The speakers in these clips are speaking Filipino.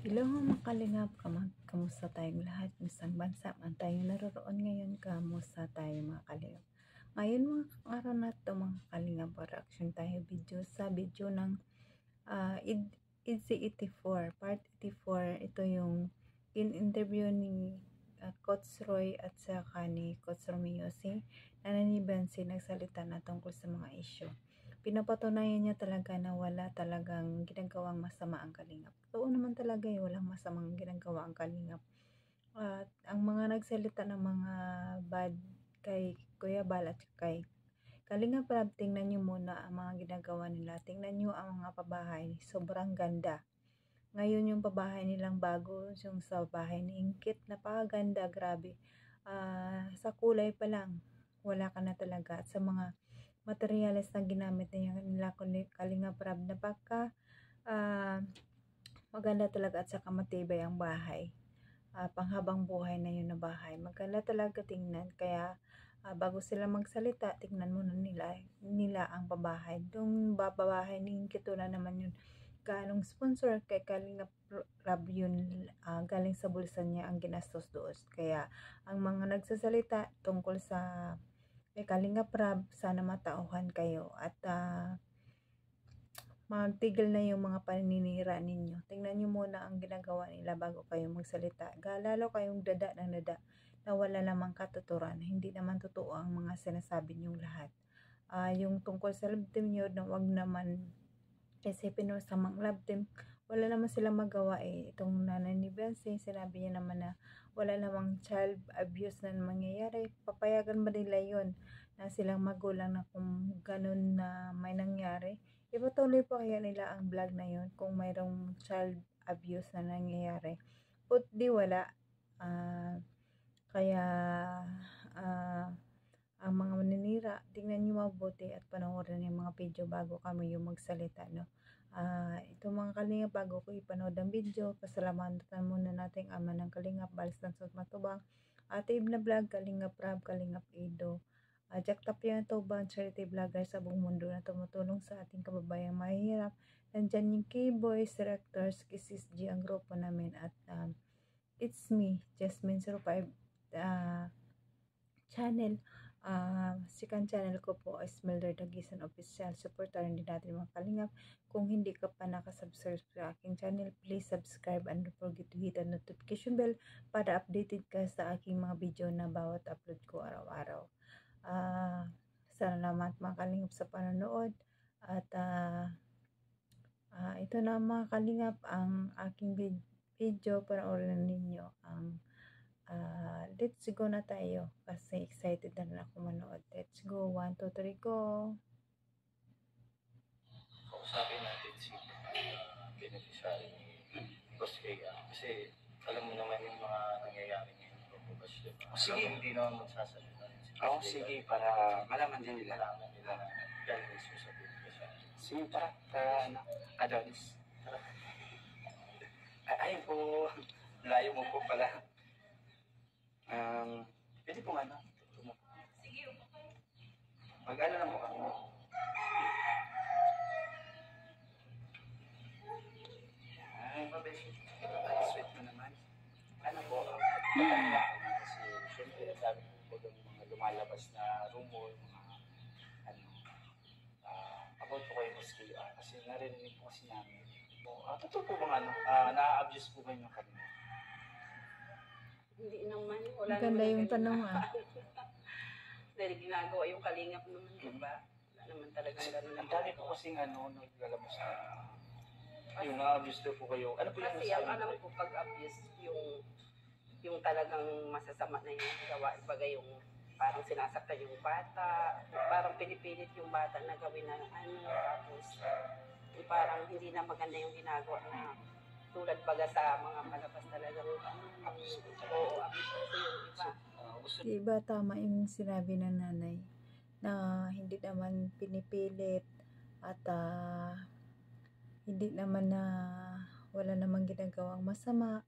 Hello mga kalingap, kamusta tayong lahat? Musang bansa man tayo naroroon ngayon, kamusta tayo mga kalingap? Ngayon mga araw na ito mga kalingap, reaction tayo sa video ng EDC84, part 84. Ito yung in-interview ni Coach Roy at saka ni Coach Romeo si Nanay Bensi, nagsalita na tungkol sa mga issue. Pinapatunayan niya talaga na wala talagang ginagawang masama ang kalingap. Totoo naman talaga walang masamang ginagawa ang kalingap. At ang mga nagsalita ng mga bad kay Kuya Bal at kay Kalingap Rab, tingnan nyo muna ang mga ginagawa nila. Tingnan nyo ang mga pabahay. Sobrang ganda. Ngayon yung pabahay nilang bago, yung sa bahay ni Ingkit, napakaganda, grabe. Sa kulay pa lang, wala ka na talaga. At sa mga materials na ginamit nila Kalingap Rab, napaka maganda talaga at saka matibay ang bahay. Panghabang buhay na yun na bahay. Maganda talaga tingnan. Kaya bago sila magsalita, tingnan muna nila ang pabahay. Yung babahay ni Kito na naman yun. Ganong sponsor kay Kalingap Rab yun, galing sa bulsa niya ang ginastos doon. Kaya ang mga nagsasalita tungkol sa kay Kalingap Rab, sana matauhan kayo at magtigil na yung mga paninira ninyo. Tingnan nyo muna ang ginagawa nila bago kayo magsalita. Lalo kayong dada ng dada na wala namang katuturan. Hindi naman totoo ang mga sinasabi nyong lahat. Yung tungkol sa love team nyo, na wag naman isipin mo sa mga love team, wala naman silang magawa Itong Nanay ni Bensi, sinabi niya naman na wala namang child abuse na mangyayari. Papayagan ba nila yun na silang magulang na kung ganun na may nangyari? Ipatuloy pa kaya nila ang vlog na yun kung mayroong child abuse na nangyayari? But di wala. Kaya ang mga maninira, tingnan nyo mabuti at panoorin yung mga video bago kami yung magsalita, no? Ito mga kalingap, bago ko ipanood ang video, pasalamatan muna natin ama ng kalingap, balis ng sot matubang, Ate na vlog, Kalingap Rab, Kalingap Ido, Jack Tapia Tobang, charity vlogger sa buong mundo na tumutulong sa ating kababayang mahihirap. Nandyan yung K-Boys, directors, Kisis G, ang grupo namin, at it's me, Jasmine05 channel. Second channel ko po is Melder Dagisan Official. Supportahan din natin mga kalingap. Kung hindi ka pa nakasubscribe sa aking channel, please subscribe and don't forget to hit the notification bell para updated ka sa aking mga video na bawat upload ko araw-araw. Salamat mga kalingap sa panonood. At ito na mga kalingap ang aking video para orin ninyo ang let's go na tayo kasi excited na rin ako manood. Let's go. 1, 2, 3, go. Kausapin natin si beneficiary ni Boss Ega kasi alam mo naman yung mga nangyayari ngayon pagbukas, diba? Sige. Hindi naman magsasalita si Oo, sige, para malaman din nila. Malaman nila na galing mismo sa beneficiary. Sige, tara, Adonis. Ayun po, layo mo po pala. Pwede po ano? Sige, upo kayo. Mag-ano lang po ako. Ay, mabeshi. Ay, sweet mo naman. Ano po? Kasi syempre, sabi ko yung mga lumalabas na rumor, mga ano, about po kayo mas kasi narinig po kasi namin. Totoo po bang ano? Na-abuse po kayo ng kanina? Hindi naman. Wala Ganda naman yung tanong Dahil ginagawa yung kalingap naman, diba? Wala naman talagang gano'n. Ang dami po kasing ano, naglalabas na yung na-abuse daw po kayo. Ano po yung Kasi ang alam ko pag-abuse, yung talagang masasama na yung gawa. Baga yung parang sinasaktan yung bata, parang pinipilit yung bata na gawin na ano, tapos yung parang hindi na maganda yung ginagawa na tulad baga sa mga palabas talagang abuse kasi yung iba. Iba tama yung sinabi ng nanay na hindi naman pinipilit at hindi naman na wala namang ginagawang masama,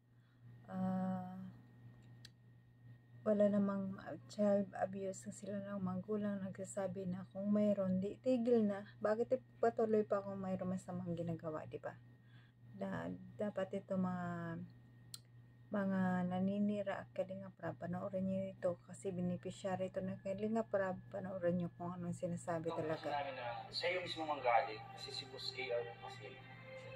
wala namang child abuse na sila ng magulang nagsasabi na kung mayroon, di tigil na. Bakit patuloy pa kung mayroon masamang ginagawa, di ba? dapat ito mga naninira at Kalinga Prab, panoorin nyo ito kasi beneficiary ito ng Kalinga Prab, panoorin nyo kung anong sinasabi Kasi talaga. namin na sa iyo mismo manggaling kasi si Boss KR kasi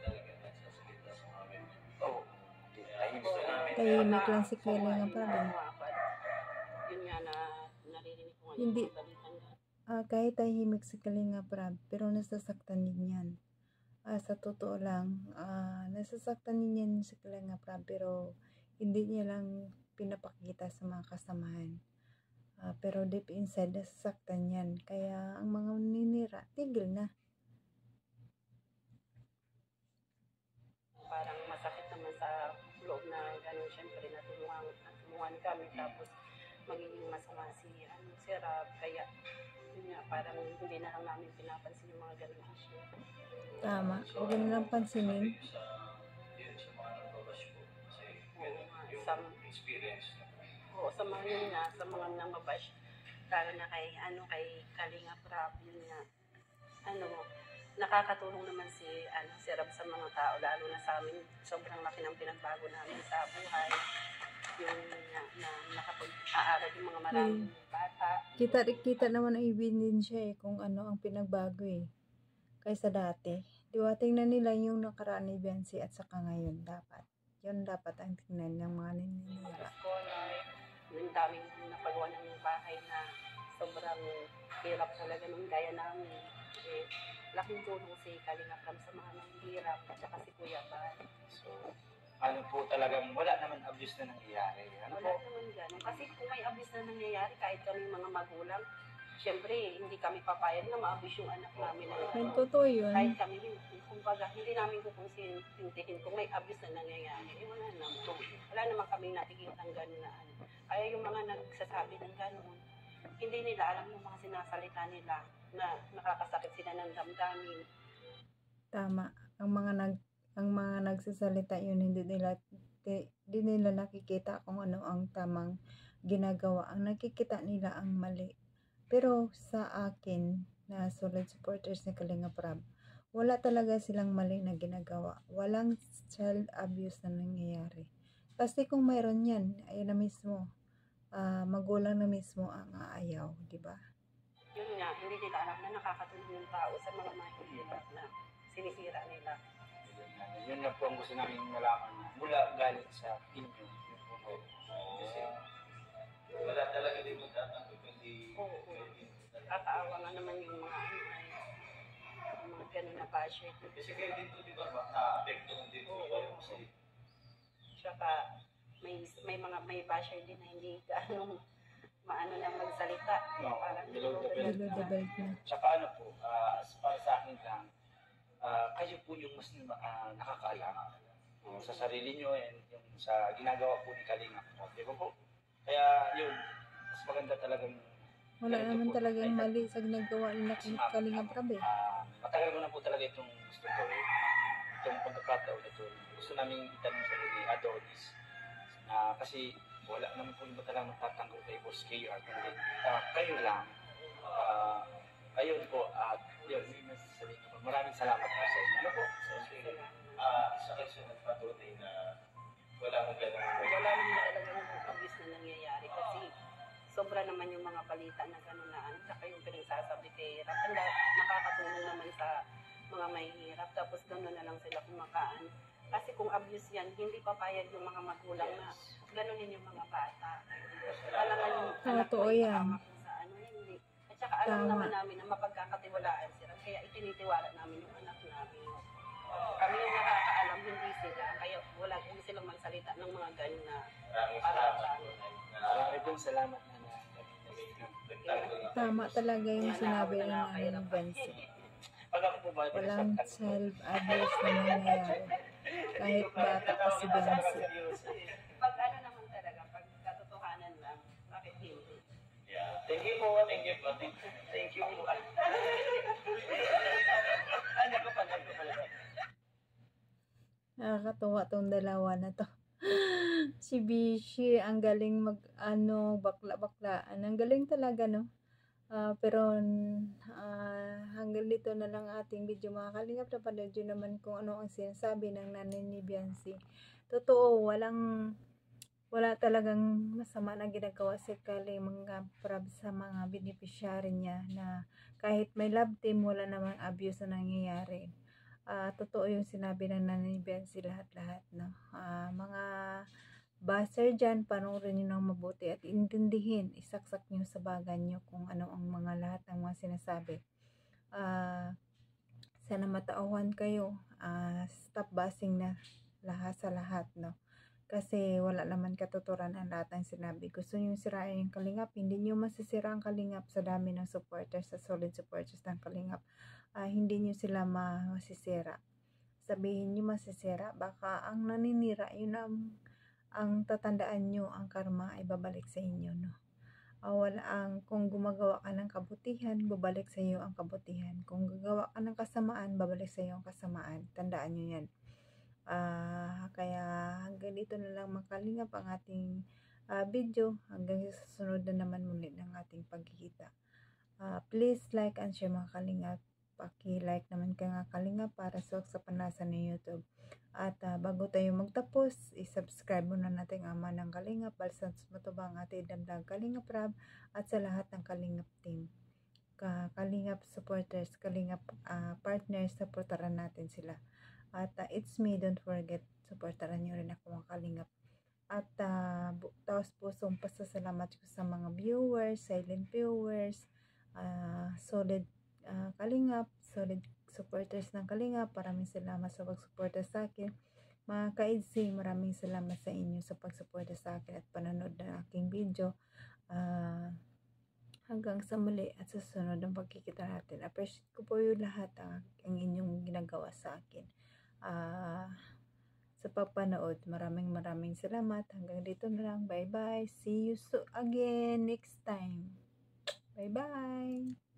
Talaga nagsasalita sa amin. oh, tahimik Gusto namin. Tahimik lang si Kalinga Prab eh. Yun nga na naririnig ko nga Hindi. yung balitan na. Kahit tahimik si Kalinga Prab, pero nasasaktan din yan. Sa totoo lang, nasasaktan din yan si Kalinga Prab, pero hindi niya lang pinapakita sa mga kasamahan. Pero deep inside, nasasaktan yan. Kaya ang mga ninira, tigil na. Parang masakit naman sa loob na gano'n, syempre natulungan kami, tapos magiging masama si Rob, kaya yun nga, parang hindi na lang namin pinapansin yung mga gano'n issue. Tama, huwag na lang pansinin. Yun sa mga nagbabash po. Kasi Oo nga, yung experience na. Oo, sa mga yun nga, sa mga nangbabash, lalo na kay Kalinga Prab, yun nga, nakakatulong naman si Rob sa mga tao, lalo na sa amin, sobrang laki ng pinagbago namin sa buhay. Yung na nakapag-aaral yung mga maraming bata. Kita naman ang ebidensya kung ano ang pinagbago kaysa dati. Diba, tingnan nila yung nakaraan ni Bensi at saka ngayon dapat. Yun dapat ang tingnan ng mga naninira. Scholar, yung daming napagawa ng bahay na sobrang hirap talaga nung gaya namin. Laking tulong si Kalinga Prab sa mga nanghihirap at saka si Kuya Bal. so ano po talagang wala naman abuse na nangyayari. Ano Wala po? naman gano'n. Kasi kung may abuse na nangyayari, kahit kami mga magulang, syempre, hindi kami papayag na ma-abuse yung anak namin. Yung totoo yun. Kahit kami, kumbaga, hindi namin kukonsintihin kung may abuse na nangyayari. Wala naman. Wala naman kami nakikitang gano'n na Kaya yung mga nagsasabi ng gano'n, hindi nila alam yung mga sinasalita nila na nakakasakit sila ng damdamin. Tama. Ang mga nagsasalita yun, hindi nila nakikita kung ano ang tamang ginagawa. Ang nakikita nila ang mali. Pero sa akin, na solid supporters ni Kalinga Prab, wala talaga silang mali na ginagawa. Walang child abuse na nangyayari. Kasi kung mayroon yan, ayun na mismo, magulang na mismo ang aayaw, di ba? Yun nga, hindi nila alam na nakakatulong yung tao sa mga mahihirap na sinisira nila. Yun na po ang gusto namin malaman na mula galing sa inyo. Yun po. Kasi wala talaga din magtatanggol kundi Kakaawa nga naman yung mga mga ganun na basher. kasi kayo din po di ba na-apektuhan din po kayo kasi Tsaka may basher din na hindi gaano maano na magsalita. No, Parang below the belt. Below the belt na. Tsaka ano po, para sa akin lang, kayo po yung mas nakakaalam sa sarili nyo and yung sa ginagawa po ni Kalinga. Di ba po? Kaya yun, mas maganda talagang Wala ganito naman po. talagang mali sa ginagawa nila kay Kalinga Prab Matagal ko na po talaga itong gusto gawin. Itong pagkakataon ito. Gusto namin itanong sa ni Adonis. Kasi wala naman po iba talagang magtatanggol kay Boss KR. Kundi kayo lang. Ayun po. Yun, may masasabihin ko. Maraming salamat po sa inyo. Ano po? isa kayo sa nagpatunay na wala mong ganun. wala naman talagang abuse na nangyayari kasi sobra naman yung mga balita na gano'n na tsaka yung pinagsasabi kay Rap. Nakakatulong naman sa mga mahihirap tapos gano'n na lang sila kumakaan. Kasi kung abuse yan, hindi papayag yung mga magulang na gano'n yung mga bata. Alangan yung anak Totoo mo yan. ipahama kung sa hindi. At saka alam Tama. naman namin na mapagkakatiwalaan sila. Kaya itinitiwala namin yung anak namin. Kami yung nakakaalam, hindi sila. Kaya wala kong silang magsalita ng mga gano'n na Maraming para salamat sa po na Maraming pong salamat na nagtanggol na. Tama talaga yung sinabi ng nanay ni Bensi. Pag ako po ba, Walang child abuse na nangyayari. Kahit bata pa si Bensi. pag naman talaga, pag katotohanan lang, bakit hindi? Yeah. Thank you po. Thank you po. Thank you po. Ano ko pala? Nakakatuwa tong dalawa na to. Si Bishi, ang galing bakla-baklaan. Ang galing talaga, no? Pero hanggang dito na lang ating video mga kalingap. Napanood nyo naman kung ano ang sinasabi ng nanay ni Biancy. Totoo, wala talagang masama na ginagawa si Kalingap Prab sa mga beneficiary niya, na kahit may love team, wala namang abuse na nangyayari. Totoo yung sinabi ng nanay ni Biancy, lahat-lahat, no? Mga baser dyan, panoorin nyo ng mabuti at intindihin, isaksak nyo sa bagan nyo kung ano ang mga lahat ng mga sinasabi. Sana matauhan kayo, stop basing na lahat sa lahat, no? Kasi wala naman katuturan ang lahat ng sinabi. Gusto nyo sirain yung Kalingap, hindi nyo masisira ang Kalingap sa dami ng supporters, sa solid supporters ng Kalingap. Hindi nyo sila masisira. Sabihin nyo masisira, baka ang naninira, yun ang tatandaan nyo, ang karma ay babalik sa inyo, no? Kung gumagawa ka ng kabutihan, babalik sa iyo ang kabutihan. Kung gagawa ka ng kasamaan, babalik sa iyo ang kasamaan. Tandaan nyo yan. Kaya hanggang dito na lang mga Kalingap ang ating video. Hanggang sa susunod na naman muli ng ating pagkikita. Please like and share mga Kalingap. Paki-like naman ka nga Kalingap para sa panasa ng YouTube. At bago tayo magtapos, i-subscribe muna natin ang Ama ng Kalingap, Balsam Matubang, Ate Damdag, Kalingap Rab, at sa lahat ng Kalingap team. Kalingap supporters, Kalingap partners, supportaran natin sila. At it's me, don't forget, supportaran nyo rin ako mga Kalingap. At taos pusong pasasalamat ko sa mga viewers, silent viewers, solid Kalingap, solid supporters ng Kalingap. Maraming salamat sa pagsuporta sa akin. Mga ka-EDC, maraming salamat sa inyo sa pagsuporta sa akin at panonood ng aking video. Hanggang sa muli at sa sunod ng pagkikita natin. Appreciate ko po yung lahat ang inyong ginagawa sa akin. Sa pagpanood, maraming salamat. Hanggang dito na lang. Bye bye. See you again next time. Bye bye.